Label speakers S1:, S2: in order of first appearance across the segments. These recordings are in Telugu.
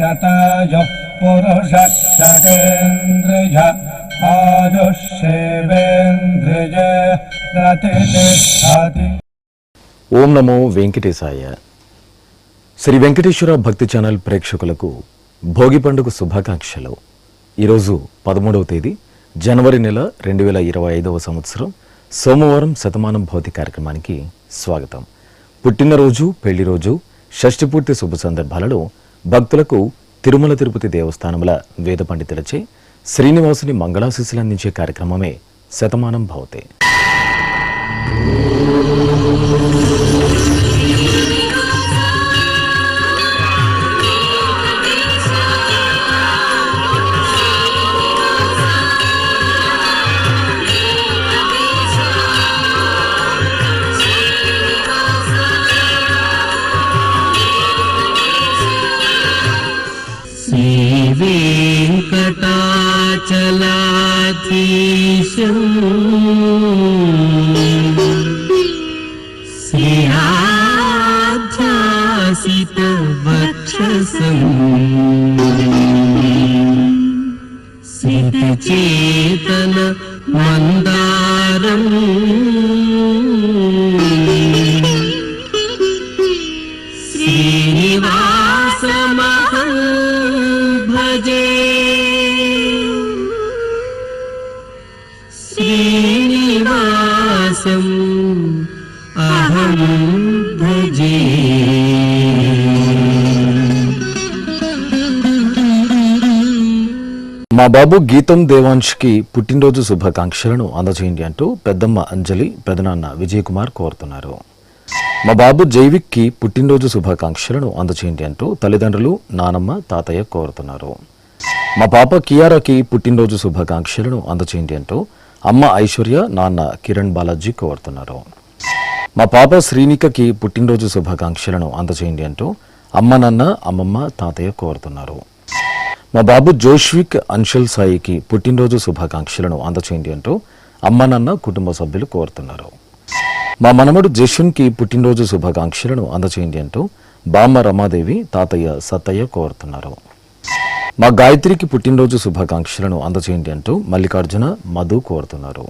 S1: శతాయుః పురుషः శతేంద్రియ ఆయుష్యేవేంద్రియ ప్రతిష్ఠతి.
S2: ఓం నమో వెంకటేశాయ. శ్రీ వెంకటేశ్వర భక్తి ఛానల్ ప్రేక్షకులకు భోగి పండుగ శుభాకాంక్షలు. ఈరోజు 13వ తేదీ జనవరి నెల 2025వ సంవత్సరం సోమవారం శతమానం భౌతి కార్యక్రమానికి స్వాగతం. పుట్టినరోజు, పెళ్లి రోజు, షష్ఠి పూర్తి శుభ సందర్భాలలో భక్తులకు తిరుమల తిరుపతి దేవస్థానముల వేద పండితులచే శ్రీనివాసుని మంగళాశీస్సులు అందించే కార్యక్రమమే శతమానం భౌతి.
S3: వెంకటాచలాధీశం శ్రీయాధ్యాసిత వక్షసం సితచేతన మందారం శ్రీనివాసమహం భజే. శ్రీనివాసం అహం భజే.
S2: మా బాబు గీతం దేవాంష్కి పుట్టినరోజు శుభాకాంక్షలను అందజేయండి అంటూ పెద్దమ్మ అంజలి, పెదనాన్న విజయ్ కుమార్ కోరుతున్నారు. మా బాబు జైవిక్కి పుట్టినరోజు శుభాకాంక్షలను అందజేయండి అంటూ తల్లిదండ్రులు, నానమ్మ, తాతయ్య కోరుతున్నారు. మా పాప కియారాకి పుట్టినరోజు శుభాకాంక్షలను అందజేయండి అంటూ అమ్మ ఐశ్వర్య, నాన్న కిరణ్ బాలాజీ కోరుతున్నారు. మా పాప శ్రీనికకి పుట్టినరోజు శుభాకాంక్షలను అందజేయండి అంటూ అమ్మ, నాన్న, అమ్మమ్మ, తాతయ్య కోరుతున్నారు. మా బాబు జోష్విక్ అన్షల్ సాయికి పుట్టినరోజు శుభాకాంక్షలను అందజేయండి అంటూ అమ్మ, నాన్న, కుటుంబ సభ్యులు కోరుతున్నారు. మా మనమడు జశ్వన్కి పుట్టినరోజు శుభాకాంక్షలను అందజేయండి అంటూ బామ్మ రమాదేవి, తాతయ్య సత్తయ్య కోరుతున్నారు. మా గాయత్రికి పుట్టినరోజు శుభాకాంక్షలను అందజేయండి అంటూ మల్లికార్జున, మధు కోరుతున్నారు.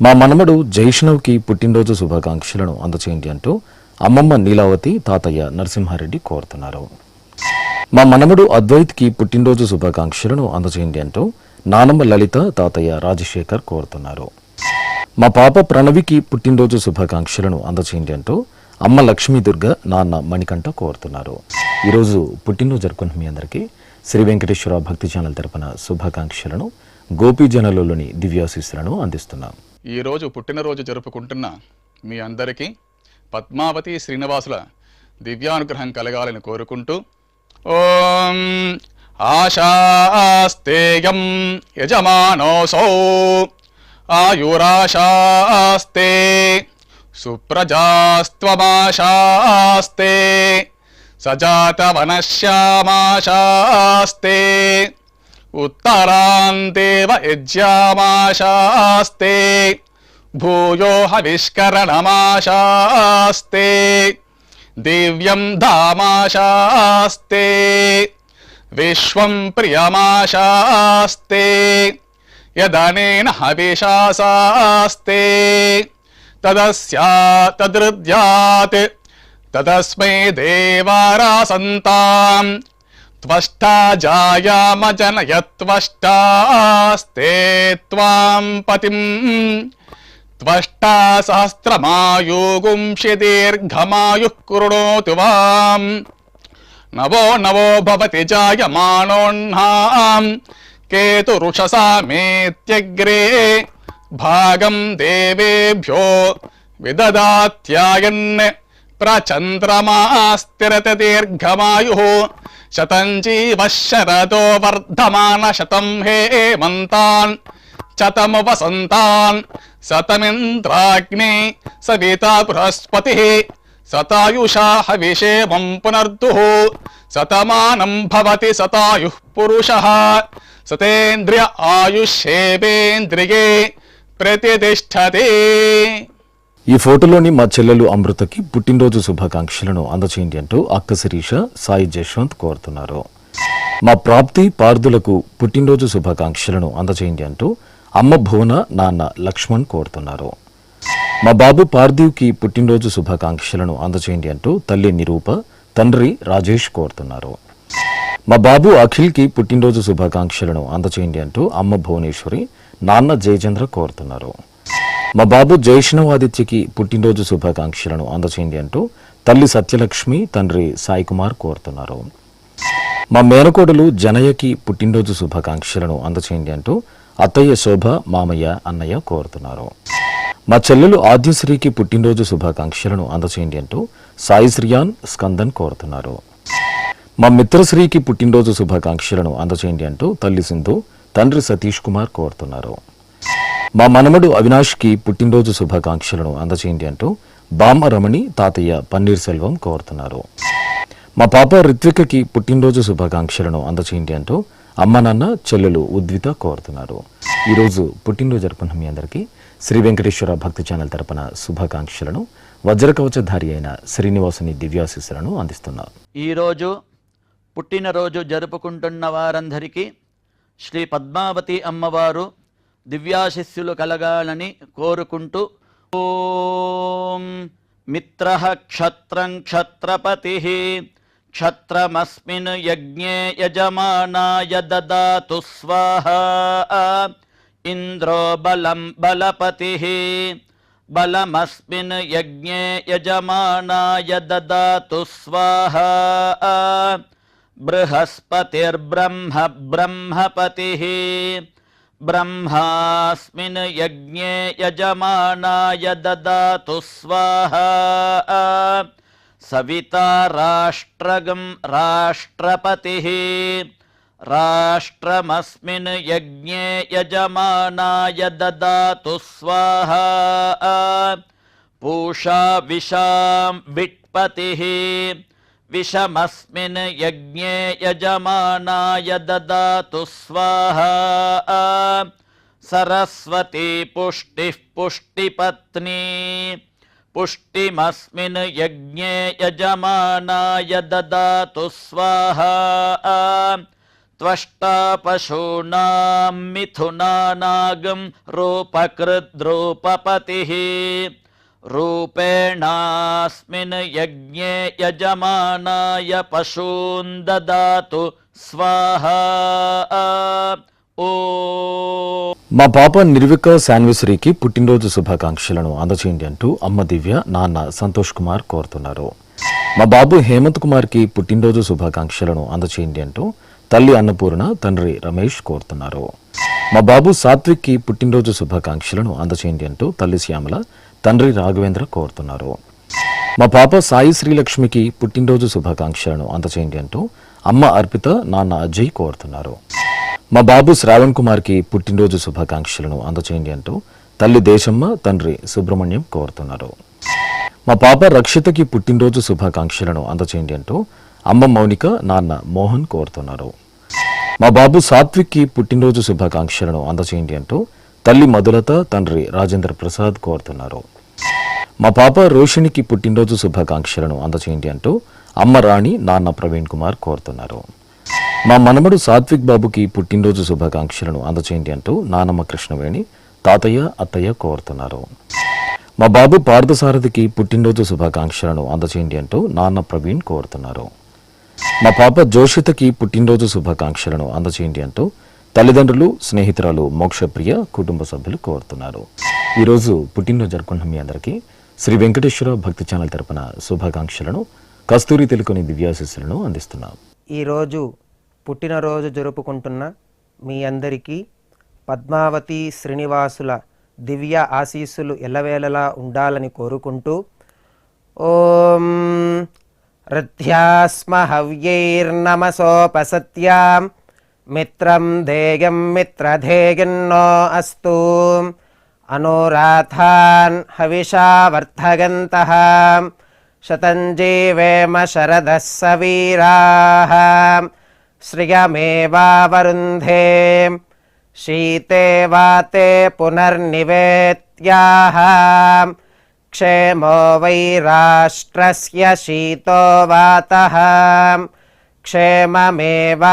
S2: మా మనమడు జైష్ణవ్కి పుట్టినరోజు శుభాకాంక్షలను అందజేయండి అంటూ అమ్మమ్మ నీలావతి, తాతయ్య నరసింహారెడ్డి కోరుతున్నారు. మా మనమడు అద్వైత్కి పుట్టినరోజు శుభాకాంక్షలను అందజేయండి అంటూ నానమ్మ లలిత, తాతయ్య రాజశేఖర్ కోరుతున్నారు. మా పాప ప్రణవికి పుట్టినరోజు శుభాకాంక్షలను అందజేయండి అంటూ అమ్మ లక్ష్మీ దుర్గ, నాన్న మణికంఠ కోరుతున్నారు. ఈరోజు పుట్టినరోజు జరుపుకున్న మీ అందరికీ శ్రీ వెంకటేశ్వర భక్తి ఛానల్ తరపున శుభాకాంక్షలను, గోపీజనులలోని దివ్యాశీస్సులను అందిస్తున్నాం.
S4: ఈరోజు పుట్టినరోజు జరుపుకుంటున్న మీ అందరికీ పద్మావతి శ్రీనివాసుల దివ్యానుగ్రహం కలగాలని కోరుకుంటూ ఓం ఆశాస్తేయం యజమానోసౌ ఆయురాశాస్తే సుప్రజాస్త్వమాశాస్తే సజాతవనశ్యామాశాస్తే ఉత్తరాందేవ యజ్యామాశాస్తే భూయో హవిష్కరణమాశాస్తే దివ్యం ధామాశాస్తే విశ్వం ప్రియమాశాస్తే యదనేన హవిషాసాస్తే తదృద్యాత్ తదస్మై దేవారాసంతాం త్వష్టా జాయామజనయత్వష్టాస్తే త్వాం పతిం త్వష్టా సహస్రమాయుగుంషి దీర్ఘమాయుః కృణోతు వాం నవో నవో భవతి జాయమానోన్హాం కేతురుషసామేత్యగ్రే భాగం దేవేభ్యో విదదాత్యాయన్ ప్రచంద్రమాస్తిరత దీర్ఘమాయుః శతం జీవః శరదో వర్ధమాన శతం హేమంతాన్ శతము వసంతాన్ శతమింద్రాగ్ని సవితా బృహస్పతిః శతాయుషా హవిషేమం పునర్దుః శతమానం భవతి శతాయుః పురుషః సతేంద్రియ ఆయుష్యేవేంద్రియే ప్రతిష్టతే.
S2: ఈ ఫోటోలోని మా చెల్లెలు అమృతకి పుట్టినరోజు శుభాకాంక్షలను అందచేయండి అంటూ అక్క శిరీష, సాయి జశ్వంత్ కోరుతున్నారు. మా ప్రాప్తి పార్థులకు పుట్టినరోజు శుభాకాంక్షలను అందజేయండి అంటూ అమ్మ భువన నాన్న లక్ష్మణ్ కోరుతున్నారు. మా బాబు పార్థివ్కి పుట్టినరోజు శుభాకాంక్షలను అందజేయండి అంటూ తల్లి నిరూప, తండ్రి రాజేష్ కోరుతున్నారు. మా బాబు అఖిల్కి పుట్టినరోజు శుభాకాంక్షలను అందజేయండి అంటూ అమ్మ భువనేశ్వరి, నాన్న జయచంద్ర కోరుతున్నారు. మా బాబు జైష్ణవాదిత్యకి పుట్టినరోజు శుభాకాంక్షలను అందజేయండి అంటూ తల్లి సత్యలక్ష్మి, తండ్రి సాయి కుమార్ కోరుతున్నారు. మా మేనకోడలు జనయ్యకి పుట్టినరోజు శుభాకాంక్షలను అందజేయండి అంటూ అత్తయ్య శోభ, మామయ్య, అన్నయ్య కోరుతున్నారు. మా చెల్లెలు ఆద్యశ్రీకి పుట్టినరోజు శుభాకాంక్షలను అందజేయండి అంటూ సాయి శ్రియాన్, స్కందన్ కోరుతున్నారు. మా మిత్రశ్రీకి పుట్టినరోజు శుభాకాంక్షలను అందజేయండి అంటూ తల్లి సింధు, తండ్రి సతీష్ కుమార్ కోరుతున్నారు. మా మనమడు అవినాష్కి పుట్టినరోజు శుభాకాంక్షలను అందజేయండి అంటూ బామ్మ రమణి, తాతయ్య పన్నీర్ సెల్వం కోరుతున్నారు. మా పాప రిత్వికకి పుట్టినరోజు శుభాకాంక్షలను అందజేయండి అంటూ అమ్మ నాన్న చెల్లెలు ఉద్విత కోరుతున్నారు. ఈరోజు పుట్టినరోజు జరుపుకున్న మీ అందరికీ శ్రీ వెంకటేశ్వర భక్తి ఛానల్ తరపున శుభాకాంక్షలను, వజ్రకవచధారి అయిన శ్రీనివాసుని దివ్యాశీస్సులను అందిస్తున్నారు.
S5: ఈరోజు పుట్టినరోజు జరుపుకుంటున్న వారందరికీ శ్రీ పద్మావతి అమ్మవారు దివ్యాశిస్సులు కలగాలని కోరుకుంటూ ఓం మిత్రః క్షత్రం క్షత్రపతిః క్షత్రమస్మిన్ యజ్ఞే యజమానాయ దదాతు స్వాహా ఇంద్రో బలం బలపతిః బలమస్మిన్ యజ్ఞే యజమానాయ దదాతు స్వాహా బృహస్పతిర్బ్రహ్మ బ్రహ్మపతిః బ్రహ్మాస్మిన్ యజ్ఞే యజమానాయ దదాతు స్వాహా సవితా రాష్ట్రగం రాష్ట్రపతిః రాష్ట్రమస్మిన్ యజ్ఞే యజమానాయ దదాతు స్వాహా పూషా విషాం విట్పతిః విషమస్మిన్ యజ్ఞే యజమానాయ దదాతు స్వాహా సరస్వతీ పుష్టిః పుష్టిపత్నీ పుష్టిమస్మిన్ యజ్ఞే యజమానాయ దదాతు స్వాహా త్వష్టా పశూనాం మిథునానాగం రూపకృద్రూపపతిః రూపేణాస్మిన్ యజ్ఞే యజమానాయ పశూన్ దదాతు స్వాహా ఓం.
S2: మా పాప నిర్విక శాన్విశ్రీకి పుట్టినరోజు శుభాకాంక్షలను అందజేయండి అంటూ అమ్మ దివ్య, నాన్న సంతోష్ కుమార్ కోరుతున్నారు. మా బాబు హేమంత్ కుమార్కి పుట్టినరోజు శుభాకాంక్షలను అందజేయండి అంటూ తల్లి అన్నపూర్ణ, తండ్రి రమేష్ కోరుతున్నారు. మా బాబు సాత్విక్కి పుట్టినరోజు శుభాకాంక్షలను అందజేయండి అంటూ తల్లి శ్యామల, తండ్రి రాఘవేంద్ర కోరుతున్నారు. మా పాప సాయి శ్రీలక్ష్మికి పుట్టినరోజు శుభాకాంక్షలను అందజేయండి అంటూ అమ్మ అర్పిత, నాన్న అజయ్ కోరుతున్నారు. మా బాబు శ్రావణ్ కుమార్కి పుట్టినరోజు శుభాకాంక్షలను అందజేయండి అంటూ తల్లి దేశమ్మ, తండ్రి సుబ్రహ్మణ్యం కోరుతున్నారు. మా పాప రక్షితకి పుట్టినరోజు శుభాకాంక్షలను అందజేయండి అంటూ అమ్మ మౌనిక, నాన్న మోహన్ కోరుతున్నారు. మా బాబు సాత్విక్కి పుట్టినరోజు శుభాకాంక్షలను అందజేయండి అంటూ తల్లి మధులత, తండ్రి రాజేంద్ర ప్రసాద్ కోరుతున్నారు. మా పాప రోషిణికి పుట్టినరోజు శుభాకాంక్షలను అందజేయండి అంటూ అమ్మ రాణి, నాన్న ప్రవీణ్ కుమార్ కోరుతున్నారు. మా మనమడు సాత్విక్ బాబుకి పుట్టినరోజు శుభాకాంక్షలను అందజేయండి అంటూ నానమ్మ కృష్ణవేణి, తాతయ్య, అత్తయ్య కోరుతున్నారు. మా బాబు పార్థసారథికి పుట్టినరోజు శుభాకాంక్షలను అందజేయండి అంటూ నాన్న ప్రవీణ్ కోరుతున్నారు. మా పాప జోషితకి పుట్టినరోజు శుభాకాంక్షలను అందజేయండి అంటూ తల్లిదండ్రులు, స్నేహితురాలు మోక్షప్రియ, కుటుంబ సభ్యులు కోరుతున్నారు. ఈరోజు పుట్టినరోజు జరుపుకున్న మీ అందరికీ శ్రీ వెంకటేశ్వర భక్తి ఛానల్ తరపున శుభాకాంక్షలను, కస్తూరి తెలుకొని దివ్యాశీస్సులను అందిస్తున్నాం.
S6: ఈరోజు పుట్టినరోజు జరుపుకుంటున్న మీ అందరికీ పద్మావతి శ్రీనివాసుల దివ్య ఆశీస్సులు ఎల్లవేళలా ఉండాలని కోరుకుంటూ ఓం రథ్యాస్మ హవ్యైర్నమసోపసత్యాం మిత్రం ధేయం మిత్రధేయన్నో అస్తు అనురాధాన్ హవిషా వర్ధగంతః శతం జీవేమ శరదః సవీరాః శ్రియమేవావరుంధే శీతే వాతే పునర్నివేత్యాః క్షేమో వై రాష్ట్రస్య శీతో వాతః क्षेममेवावरुन्धे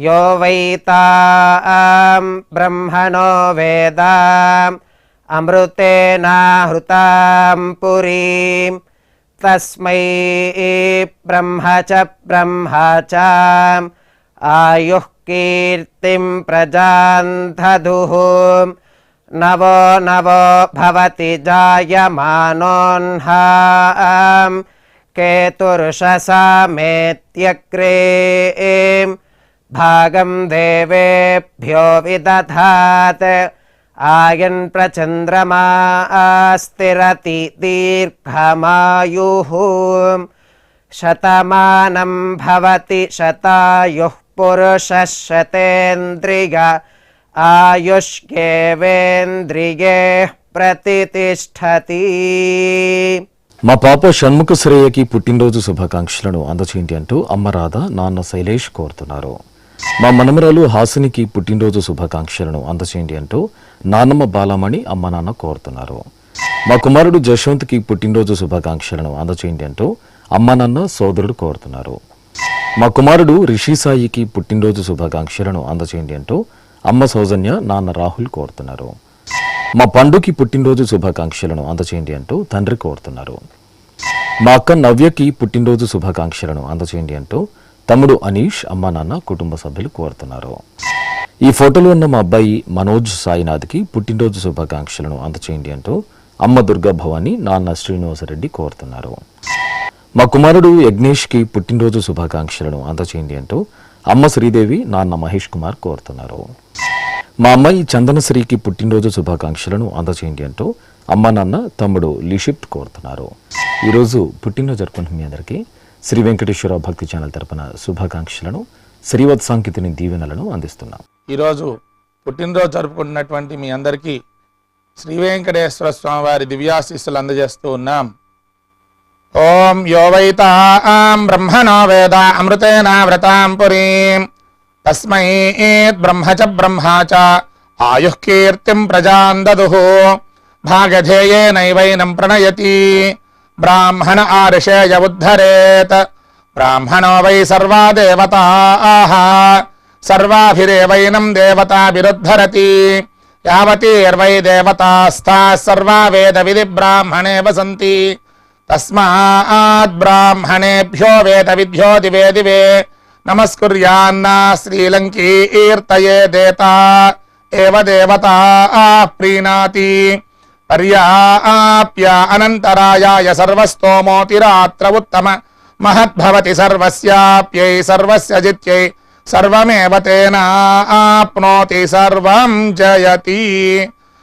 S6: यो वैतां ब्रह्मणो वेदाम् अमृतेनाहृतां पुरीं तस्मै ब्रह्म च आयुः कीर्तिं प्रजां दधुः नवो नवो भवति जायमानोऽह्नां केतुर्षसामेत्यग्रे भागं देवेभ्यो विदधात् आयन् प्रचन्द्रमा स्थिरति दीर्घमायुः शतमानं भवति शतायुः पुरुषः शतेन्द्रिय आयुष्येवेन्द्रिये प्रतिष्ठति.
S2: మా పాప షణ్ముఖ శ్రేయకి పుట్టినరోజు శుభాకాంక్షలను అందచేయండి అంటూ అమ్మ రాధ నాన్న శైలేష్ కోరుతున్నారు. మా మనమరాలు హాసినికి పుట్టినరోజు శుభాకాంక్షలను అందచేయండి అంటూ నాన్నమ్మ బాలమణి అమ్మ నాన్న కోరుతున్నారు. మా కుమారుడు జశ్వంత్కి పుట్టినరోజు శుభాకాంక్షలను అందచేయండి అంటూ అమ్మ నాన్న సోదరుడు కోరుతున్నారు. మా కుమారుడు రిషి సాయికి పుట్టినరోజు శుభాకాంక్షలను అందచేయండి అంటూ అమ్మ సౌజన్య నాన్న రాహుల్ కోరుతున్నారు. మా పండుకి పుట్టినరోజు శుభాకాంక్షలను అందచేయండి అంటూ తండ్రి కోరుతున్నారు. మా అక్క నవ్యకి పుట్టినరోజు శుభాకాంక్షలను అందచేయండి అంటూ తమ్ముడు అనీష్ అమ్మ నాన్న కుటుంబ సభ్యులు కోరుతున్నారు. ఈ ఫోటోలో ఉన్న మా అబ్బాయి మనోజ్ సాయినాథ్కి పుట్టినరోజు శుభాకాంక్షలను అందచేయండి అంటూ అమ్మ దుర్గా భవాని నాన్న శ్రీనివాసరెడ్డి కోరుతున్నారు. మా కుమారుడు యజ్ఞేష్కి పుట్టినరోజు శుభాకాంక్షలను అందచేయండి అంటూ అమ్మ శ్రీదేవి నాన్న మహేష్ కుమార్ కోరుతున్నారు. మా అమ్మాయి చందనశ్రీకి పుట్టినరోజు శుభాకాంక్షలను అందచేయండి అంటూ అమ్మ నాన్న తమ్ముడు లిషిప్ట్ కోరుతున్నారు. ఈరోజు పుట్టినరోజు జరుపుకుంటున్న మీ అందరికీ శ్రీ వెంకటేశ్వర భక్తి ఛానల్ తరపున శుభాకాంక్షలను శ్రీవత్ సాంకేతిని దీవెనలను అందిస్తున్నాం.
S4: ఈరోజు పుట్టినరోజు జరుపుకుంటున్నటువంటి మీ అందరికీ శ్రీ వెంకటేశ్వర స్వామి వారి దివ్యాశీస్సులు అందజేస్తూ ఉన్నాం. ఓం యో వైతాం బ్రహ్మణో వేద అమృతేన వ్రతాం పురీం తస్మై బ్రహ్మ చ ఆయుః కీర్తిం ప్రజాం దదుః భాగధేయేనైవైనం ప్రణయతి బ్రాహ్మణ ఆర్షేయ ఉద్ధరేత్ బ్రాహ్మణో వై సర్వా దేవతాః సర్వాభిరేవైనం దేవతాభిరుద్ధరతి యావతీర్వై దేవతాస్థాః సర్వా వేద విధి బ్రాహ్మణే వసంతి తస్మాత్ బ్రాహ్మణేభ్యో వేద విద్యో దివే దివే నమస్కుర్యాన్నా శ్రీలంకీర్తయే దేతా ఏవ దేవతా ప్రీణాతి పర్యాప్య అనంతరాయాయ సర్వస్తోమోతిరాత్ర ఉత్తమ మహద్భవతి సర్వస్యాప్యై సర్వస్య జిత్యై సర్వమేవ తేనాప్నోతి సర్వం జయతి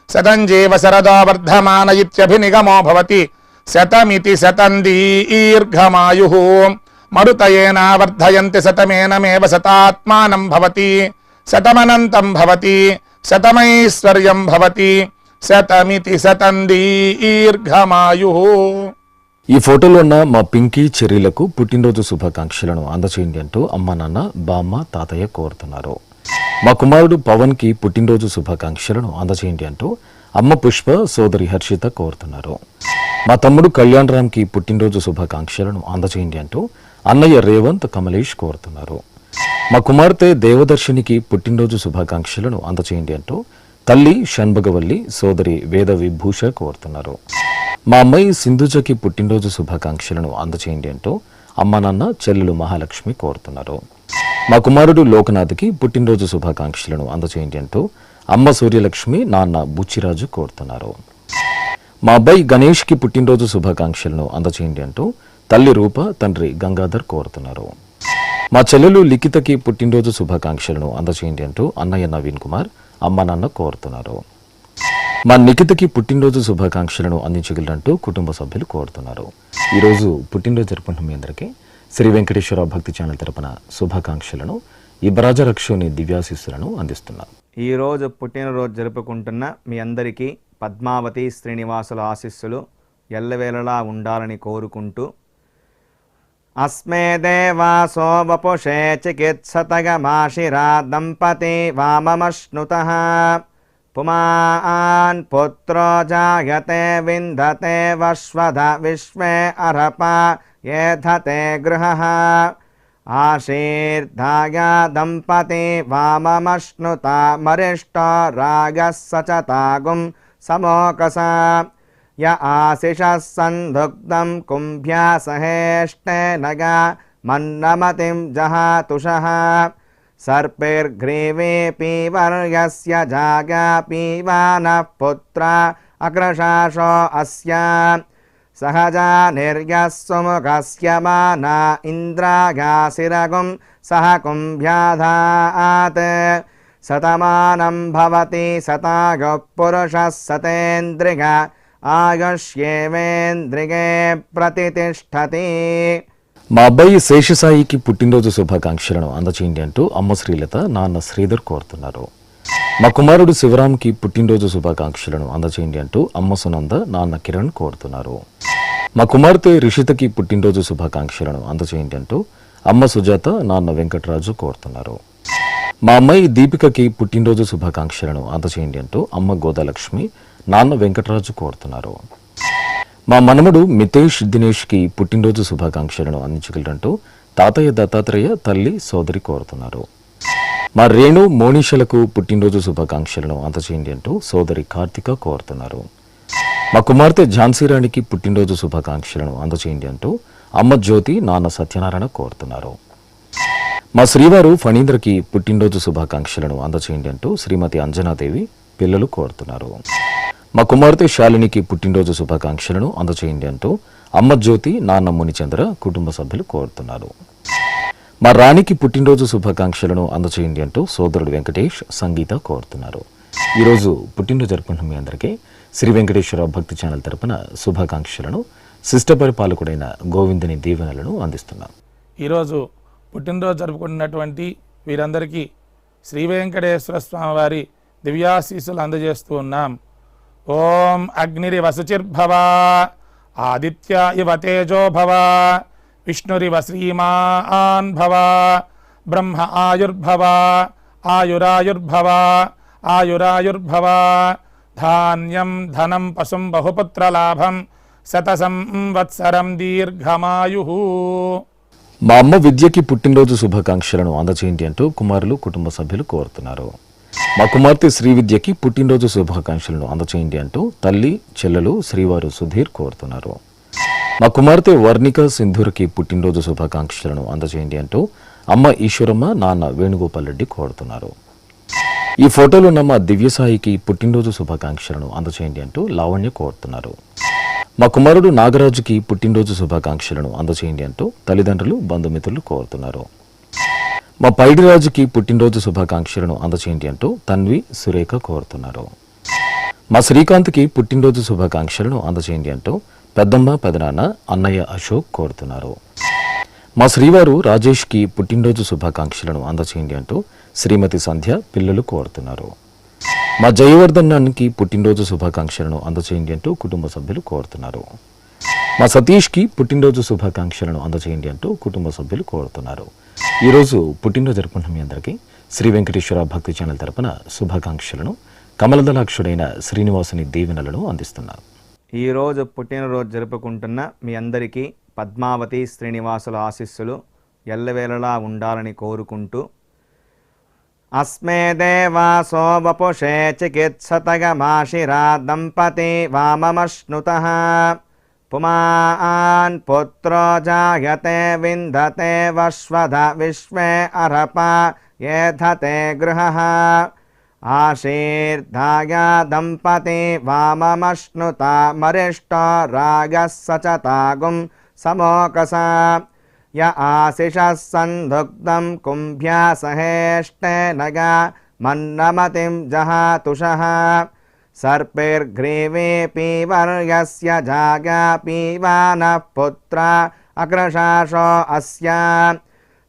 S4: శతం జీవ శరదో వర్ధమాన ఇత్యభినిగమో భవతి శతమితి శతం దీర్ఘమాయుః మరుతయేనా వర్ధయంతి శతమేనమేవ శతాత్మానం భవతి శతమనంతం భవతి శతమైశ్వర్యం భవతి శతమితి శతం దీర్ఘమాయుః.
S2: ఈ ఫోటోలో ఉన్న మా పింకీ చెర్రీలకు పుట్టినరోజు శుభాకాంక్షలను అందచేయండి అంటూ అమ్మ నాన్న బామ్మ తాతయ్య కోరుతున్నారు. మా కుమారుడు పవన్కి పుట్టినరోజు శుభాకాంక్షలను అందచేయండి అంటూ అమ్మ పుష్ప సోదరి హర్షిత కోరుతున్నారు. మా తమ్ముడు కళ్యాణ్ రామ్కి పుట్టినరోజు శుభాకాంక్షలను అందచేయండి అంటూ అన్నయ్య రేవంత్ కమలేష్ కోరుతున్నారు. మా కుమార్తె దేవదర్శినికి పుట్టినరోజు శుభాకాంక్షలను అందచేయండి అంటూ తల్లి షణ్భగవల్లి సోదరి వేద విభూష కోరుతున్నారు. మా అమ్మాయి సింధుజకి పుట్టినరోజు శుభాకాంక్షలను అందచేయండి అంటూ అమ్మ నాన్న చెల్లెలు మహాలక్ష్మి కోరుతున్నారు. మా కుమారుడు లోకనాథ్కి పుట్టినరోజు శుభాకాంక్షలను అందచేయండి అంటూ అమ్మ సూర్యలక్ష్మి నాన్న బుచ్చిరాజు కోరుతున్నారు. మా అబ్బాయి గణేష్కి పుట్టినరోజు శుభాకాంక్షలను అందచేయండి అంటూ తల్లి రూప తండ్రి గంగాధర్ కోరుతున్నారు. మా చెల్లెలు లిఖితకి పుట్టినరోజు శుభాకాంక్షలను అందచేయండి అంటూ అన్నయ్య నవీన్ కుమార్ అమ్మ నాన్న కోరుతున్నారు. మా నిఖితకి పుట్టినరోజు శుభాకాంక్షలను అందించగలరంటూ కుటుంబ సభ్యులు కోరుతున్నారు. ఈరోజు పుట్టినరోజు జరుపుకుంటున్న మీ అందరికీ శ్రీ వెంకటేశ్వర భక్తి ఛానల్ తరపున శుభాకాంక్షలను ఇబ్రాజరక్షుని దివ్యాశీస్సులను అందిస్తున్నారు.
S7: ఈరోజు పుట్టినరోజు జరుపుకుంటున్న మీ అందరికీ పద్మావతి శ్రీనివాసుల ఆశీస్సులు ఎల్లవేళలా ఉండాలని కోరుకుంటూ అస్మే దేవాసో వపుషే చికిత్సతగమాశిరా దంపతి వామమశ్నుతః పుమాన్ పుత్రో జాయతే విందతే వశ్వధ విశ్వే అర్హప येधते गृहः आशीर्धाय दम्पते वाममश्नुता मरिष्टो रागः सचतागुं समोकसा य आशिषः सन्धुग्धं कुम्भ्या सहेष्टेनगा मन्नमतिं जहातुषः सर्पैर्ग्रीवे पीवर्यस्य जागा पीवानः पुत्रा अकृशाशो अस्य सहजा निर्यः सुमुखस्य माना इन्द्रागासिरगुं सह कुम्भ्याधात् शतमानं भवति शतायुः पुरुषः शतेन्द्रिय आयुष्येवेन्द्रिये प्रतितिष्ठति.
S2: మా అబ్బాయి శేషసాయికి పుట్టినరోజు శుభాకాంక్షలను అందచేయండి అంటూ అమ్మ శ్రీలత నాన్న శ్రీధర్ కోరుతున్నారు. మా కుమారుడు శివరాంకి పుట్టినరోజు శుభాకాంక్షలను అందచేయండి అంటూ అమ్మ సునంద నాన్న కిరణ్ కోరుతున్నారు. మా కుమార్తె రిషితకి పుట్టినరోజు శుభాకాంక్షలను అందచేయండి అంటూ అమ్మ సుజాత నాన్న వెంకటరాజు కోరుతున్నారు. మా అమ్మాయి దీపికకి పుట్టినరోజు శుభాకాంక్షలను అందచేయండి అంటూ అమ్మ గోదాలక్ష్మి నాన్న వెంకటరాజు కోరుతున్నారు. మా మనమడు మితేష్ దినేష్కి పుట్టినరోజు శుభాకాంక్షలను అందించగలరంటూ తాతయ్య దత్తాత్రేయ తల్లి సోదరి కోరుతున్నారు. మా రేణు మోనిషలకు పుట్టినరోజు శుభాకాంక్షలను అందచేయండి అంటూ సోదరి కార్తిక కోరుతున్నారు. మా కుమార్తె ఝాన్సీరాణికి పుట్టినరోజు శుభాకాంక్షలను అందచేయండి అంటూ అమ్మ జ్యోతి నాన్న సత్యనారాయణ కోరుతున్నారు. మా శ్రీవారు ఫణీంద్రకి పుట్టినరోజు శుభాకాంక్షలను అందచేయండి అంటూ శ్రీమతి అంజనాదేవి పిల్లలు కోరుతున్నారు. మా కుమార్తె శాలినికి పుట్టినరోజు శుభాకాంక్షలను అందచేయండి అంటూ అమ్మ జ్యోతి నాన్న మునిచంద్ర కుటుంబ సభ్యులు కోరుతున్నారు. మా రాణికి పుట్టినరోజు శుభాకాంక్షలను అందచేయండి అంటూ సోదరుడు వెంకటేష్ సంగీత కోరుతున్నారు. ఈరోజు పుట్టినరోజు జరుపుకుంటున్న మీ అందరికీ శ్రీ వెంకటేశ్వర భక్తి ఛానల్ తరపున శుభాకాంక్షలను శిష్టపరిపాలకుడైన గోవిందుని దీవెనలను అందిస్తున్నాం.
S8: ఈరోజు పుట్టినరోజు జరుపుకుంటున్నటువంటి వీరందరికీ శ్రీ వెంకటేశ్వర స్వామి వారి దివ్యాశీస్సులు అందజేస్తూ ఉన్నాం. ఓం అగ్నిరివ శుచిర్భవ ఆదిత్య ఇవ తేజో భవ విష్ణురివ శ్రీమాన్ భవ బ్రహ్మ ఆయుర్భవ ఆయురాయుర్భవ ఆయురాయుర్భవ ధాన్యం ధనం పశుం బహుపుత్రలాభం శతసంవత్సరం దీర్ఘమాయు.
S2: మా అమ్మ విద్యకి పుట్టినరోజు శుభాకాంక్షలను అందచేయండి అంటూ కుమారులు కుటుంబ సభ్యులు కోరుతున్నారు. మా కుమార్తె శ్రీ విద్యకి పుట్టినరోజు శుభాకాంక్షలను అందచేయండి అంటూ తల్లి చెల్లెలు శ్రీవారు సుధీర్ కోరుతున్నారు. మా కుమార్తె వర్ణిక సింధూర్కి పుట్టినరోజు శుభాకాంక్షలను అందచేయండి అంటూ అమ్మ ఈశ్వరమ్మ నాన్న వేణుగోపాల్ రెడ్డి కోరుతున్నారు. ఈ ఫోటోలో ఉన్న మా దివ్యసాయికి పుట్టినరోజు శుభాకాంక్షలను అందచేయండి అంటూ లావణ్య కోరుతున్నారు. మా కుమారుడు నాగరాజుకి పుట్టినరోజు శుభాకాంక్షలను అందచేయండి అంటూ తల్లిదండ్రులు బంధుమిత్రులు కోరుతున్నారు. మా పైడిరాజుకి పుట్టినరోజు శుభాకాంక్షలను అందచేయండి అంటూ తన్వి సురేఖ కోరుతున్నారు. మా శ్రీకాంత్కి పుట్టినరోజు శుభాకాంక్షలను అందచేయండి అంటూ పెద్దమ్మ పెదనాన్న అన్నయ్య అశోక్ కోరుతున్నారు. మా శ్రీవారు రాజేష్కి పుట్టినరోజు శుభాకాంక్షలను అందచేయండి అంటూ శ్రీమతి సంధ్య పిల్లలు కోరుతున్నారు. మా జయవర్ధనానికి పుట్టినరోజు శుభాకాంక్షలను అందచేయండి అంటూ కుటుంబ సభ్యులు కోరుతున్నారు. మా సతీష్కి పుట్టినరోజు శుభాకాంక్షలను అందచేయండి అంటూ కుటుంబ సభ్యులు కోరుతున్నారు. ఈరోజు పుట్టినరోజు జరుపుకుంటున్న మీ అందరికీ శ్రీ వెంకటేశ్వర భక్తి ఛానల్ తరపున శుభాకాంక్షలను కమలదలాక్షుడైన శ్రీనివాసుని దీవెనలను అందిస్తున్నారు.
S7: ఈరోజు పుట్టినరోజు జరుపుకుంటున్న మీ అందరికీ పద్మావతి శ్రీనివాసుల ఆశీస్సులు ఎల్లవేళలా ఉండాలని కోరుకుంటూ అస్మే దేవాసో వపుషే చికిత్సతగమాశిరా దంపతి వామమశ్నుతః పుమాన్ పుత్రో జాయతే విందతే వశ్వధ విశ్వే అర్హప ఏధతే గృహః ఆశీర్ధాయ దంపతి వామమశ్నుత మరిష్టో రాగः సచతాగుం సమోకసా య ఆశిషः సంధుగ్ధం కుంభ్యా సహేష్టేనగా మన్నమతిం జహాతుషः सर्पैर्ग्रीवे पीवर्यस्य जागा पीवानः पुत्रा अकृशाशो अस्य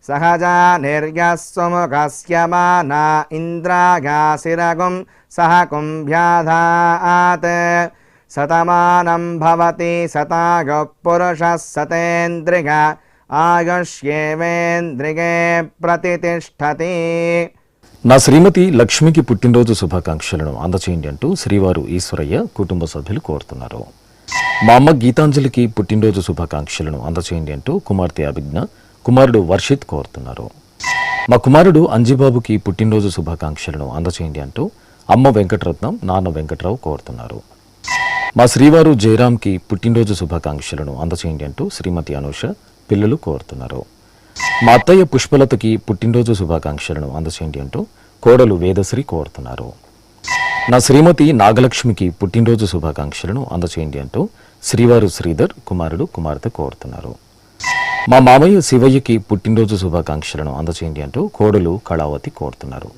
S7: सहजा निर्यः सुमुखस्य माना इन्द्रागासिरगुं सह कुम्भ्याधात् शतमानं भवति शतायुः पुरुषः शतेन्द्रिय आयुष्येवेन्द्रिये प्रतितिष्ठति.
S2: నా శ్రీమతి లక్ష్మికి పుట్టినరోజు శుభాకాంక్షలను అందచేయండి అంటూ శ్రీవారు ఈశ్వరయ్య కుటుంబ సభ్యులు కోరుతున్నారు. మా అమ్మ గీతాంజలికి పుట్టినరోజు శుభాకాంక్షలను అందచేయండి అంటూ కుమార్తె అభిజ్ఞ, కుమారుడు వర్షిత్ కోరుతున్నారు. మా కుమారుడు అంజిబాబుకి పుట్టినరోజు శుభాకాంక్షలను అందచేయండి అంటూ అమ్మ వెంకటరత్నం, నాన్న వెంకట్రావు కోరుతున్నారు. మా శ్రీవారు జయరాంకి పుట్టినరోజు శుభాకాంక్షలను అందచేయండి అంటూ శ్రీమతి అనూష, పిల్లలు కోరుతున్నారు. మా అత్తయ్య పుష్పలతకి పుట్టినరోజు శుభాకాంక్షలను అందచేయండి అంటూ కోడలు వేదశ్రీ కోరుతున్నారు. నా శ్రీమతి నాగలక్ష్మికి పుట్టినరోజు శుభాకాంక్షలను అందచేయండి అంటూ శ్రీవారు శ్రీధర్, కుమారుడు కుమార్తె కోరుతున్నారు. మా మామయ్య శివయ్యకి పుట్టినరోజు శుభాకాంక్షలను అందచేయండి అంటూ కోడలు కళావతి కోరుతున్నారు.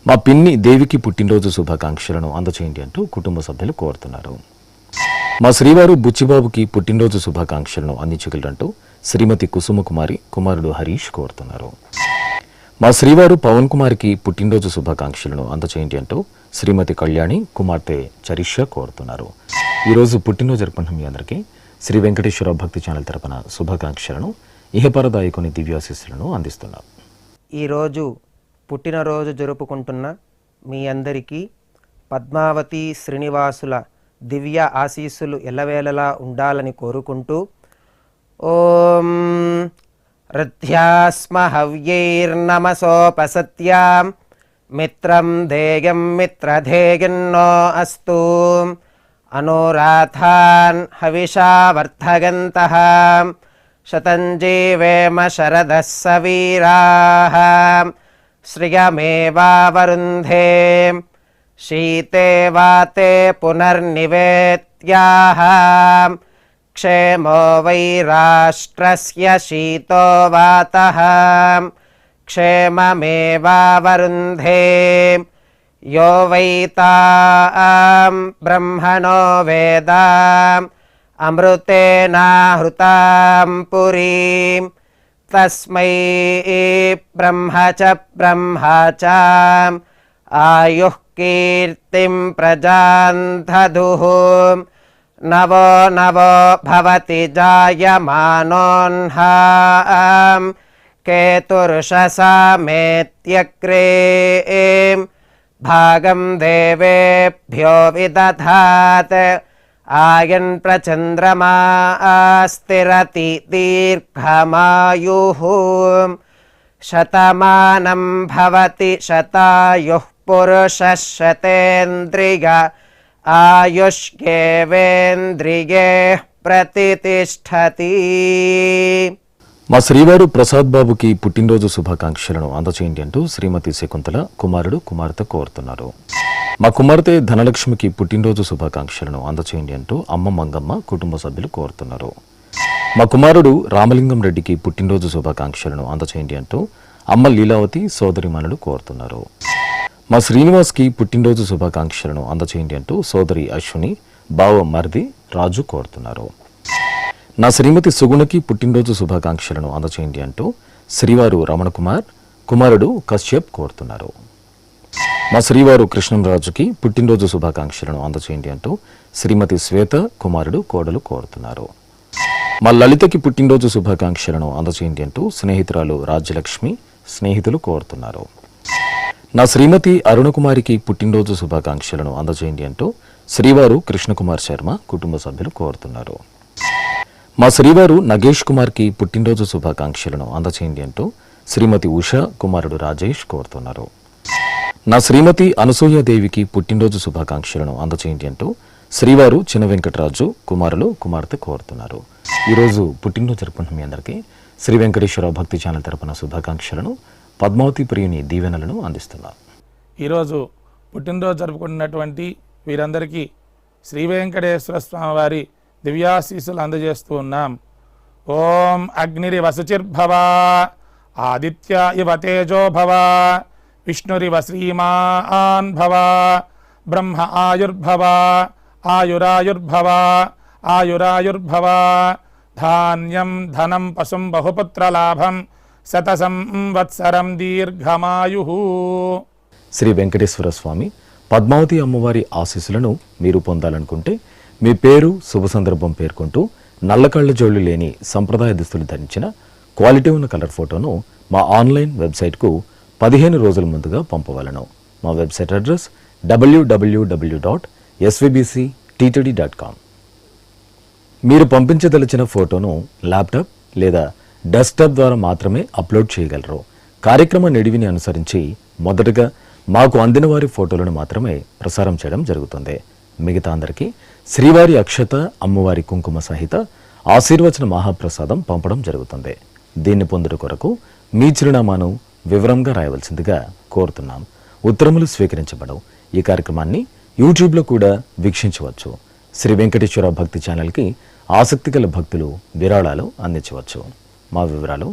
S2: మా పిన్ని దేవికి పుట్టినరోజు శుభాకాంక్షలను అందచేయండి అంటూ కుటుంబ సభ్యులు కోరుతున్నారు. మా శ్రీవారు బుచ్చిబాబుకి పుట్టినరోజు శుభాకాంక్షలను అందించగలరంటూ శ్రీమతి కుసుమకుమారి, కుమారుడు హరీష్ కోరుతున్నారు. మా శ్రీవారు పవన్ కుమార్కి పుట్టినరోజు శుభాకాంక్షలను అందచేయండి అంటూ శ్రీమతి కళ్యాణి, కుమార్తె చరిష్య కోరుతున్నారు. ఈరోజు పుట్టినరోజు జరుపుకుంటున్న మీ అందరికీ శ్రీ వెంకటేశ్వర భక్తి ఛానల్ తరపున శుభాకాంక్షలను, ఇహపరదాయకుని దివ్యాశీస్సులను అందిస్తున్నాం.
S6: ఈరోజు పుట్టినరోజు జరుపుకుంటున్న మీ అందరికీ పద్మావతి శ్రీనివాసుల దివ్య ఆశీస్సులు ఎల్లవేళలా ఉండాలని కోరుకుంటూ ఓం రథ్యాస్మ హవ్యైర్నమసోపసత్యాం మిత్రం ధేయం మిత్రధేయన్నో అస్తు అనురాధాన్ హవిషా వర్ధగంతః శతం జీవేమ శరదః సవీరాః శ్రియమేవావరుంధే శీతే వాతే పునర్నివేత్యాః క్షేమో వై రాష్ట్రస్య శీతో వాతః క్షేమమేవావరుంధే యో వై తాం బ్రహ్మణో వేద అమృతేనాహృతాం పురీం తస్మై బ్రహ్మ చ ఆయుః కీర్తిం ప్రజాం దదుః నవో నవో భవతి జాయమానోన్హాం కేతుర్షసామేత్యగ్రే భాగం దేవేభ్యో విదధాత్ ఆయన్ ప్రచంద్రమా స్థిరతి దీర్ఘమాయుః శతమానం భవతి శతాయుః పురుషः శతేంద్రియ ఆయుష్యేవేంద్రియే ప్రతిష్ఠతి.
S2: మా శ్రీవారు ప్రసాద్ బాబుకి పుట్టినరోజు శుభాకాంక్షలను అందచేయండి అంటూ శ్రీమతి శకుంతల, కుమారుడు కుమార్తె కోరుతున్నారు. మా కుమార్తె ధనలక్ష్మికి పుట్టినరోజు శుభాకాంక్షలను అందచేయండి అంటూ అమ్మ మంగమ్మ, కుటుంబ సభ్యులు కోరుతున్నారు. మా కుమారుడు రామలింగం రెడ్డికి పుట్టినరోజు శుభాకాంక్షలను అందచేయండి అంటూ అమ్మ లీలావతి, సోదరిమణులు కోరుతున్నారు. మా శ్రీనివాస్కి పుట్టినరోజు శుభాకాంక్షలను అందచేయండి అంటూ సోదరి అశ్విని, బావ మర్ది రాజు కోరుతున్నారు. నా శ్రీమతి సుగుణకి పుట్టినరోజు శుభాకాంక్షలను అందచేయండి అంటూ శ్రీవారు రమణకుమార్, కుమారుడు కశ్యప్ కోరుతున్నారు. మా శ్రీవారు కృష్ణంరాజుకి పుట్టినరోజు శుభాకాంక్షలను అందచేయండి అంటూ శ్రీమతి శ్వేత, కుమారుడు కోడలు కోరుతున్నారు. మా లలితకి పుట్టినరోజు శుభాకాంక్షలను అందచేయండి అంటూ స్నేహితురాలు రాజ్యలక్ష్మి, స్నేహితులు కోరుతున్నారు. నా శ్రీమతి అరుణకుమారికి పుట్టినరోజు శుభాకాంక్షలను అందచేయండి అంటూ శ్రీవారు కృష్ణకుమార్ శర్మ, కుటుంబ సభ్యులు కోరుతున్నారు. మా శ్రీవారు నగేష్ కుమార్కి పుట్టినరోజు శుభాకాంక్షలను అందచేయండి అంటూ శ్రీమతి ఉష, కుమారుడు రాజేష్ కోరుతున్నారు. నా శ్రీమతి అనసూయాదేవికి పుట్టినరోజు శుభాకాంక్షలను అందచేయండి అంటూ శ్రీవారు చిన్న వెంకటరాజు, కుమారులు కుమార్తె కోరుతున్నారు. ఈరోజు పుట్టినరోజు జరుపుకుంటున్న మీ అందరికీ శ్రీ వెంకటేశ్వర భక్తి ఛానల్ తరపున శుభాకాంక్షలను, పద్మావతి ప్రియుని దీవెనలను అందిస్తున్నారు.
S8: ఈరోజు పుట్టినరోజు జరుపుకుంటున్నటువంటి వీరందరికీ శ్రీ వెంకటేశ్వర స్వామి వారి దివ్యాశీస్సులు అందజేస్తూ ఉన్నాం. ఓం అగ్నిరివ శుచిర్భవ, ఆదిత్య ఇవ తేజో భవ, విష్ణురివ శ్రీమాన్ భవ, బ్రహ్మ ఆయుర్భవ, ఆయురాయుర్భవ, ఆయురాయుర్భవ, ధాన్యం ధనం పశుం బహుపుత్రలాభం, శతసంవత్సరం దీర్ఘమాయు.
S2: శ్రీ వెంకటేశ్వర స్వామి, పద్మావతి అమ్మవారి ఆశీస్సులను మీరు పొందాలనుకుంటే మీ పేరు, శుభ సందర్భం పేర్కొంటూ నల్లకళ్ళ జోళ్లు లేని సంప్రదాయ దుస్తులు ధరించిన క్వాలిటీ ఉన్న కలర్ ఫోటోను మా ఆన్లైన్ వెబ్సైట్కు 15 రోజుల ముందుగా పంపవలను. మా వెబ్సైట్ అడ్రస్ www.svbcttd.com. మీరు పంపించదలిచిన ఫోటోను ల్యాప్టాప్ లేదా డెస్క్టాప్ ద్వారా మాత్రమే అప్లోడ్ చేయగలరు. కార్యక్రమ నిడివిని అనుసరించి మొదటగా మాకు అందిన వారి ఫోటోలను మాత్రమే ప్రసారం చేయడం జరుగుతుంది. మిగతా అందరికీ శ్రీవారి అక్షత, అమ్మవారి కుంకుమ సహిత ఆశీర్వచన మహాప్రసాదం పంపడం జరుగుతుంది. దీన్ని పొందుట కొరకు మీ చిరునామాను వివరంగా రాయవలసిందిగా కోరుతున్నాం. ఉత్తరములు స్వీకరించబడవు. ఈ కార్యక్రమాన్ని యూట్యూబ్లో కూడా వీక్షించవచ్చు. శ్రీ వెంకటేశ్వర భక్తి ఛానల్కి ఆసక్తి గల భక్తులు విరాళాలు అందించవచ్చు. మా వివరాలు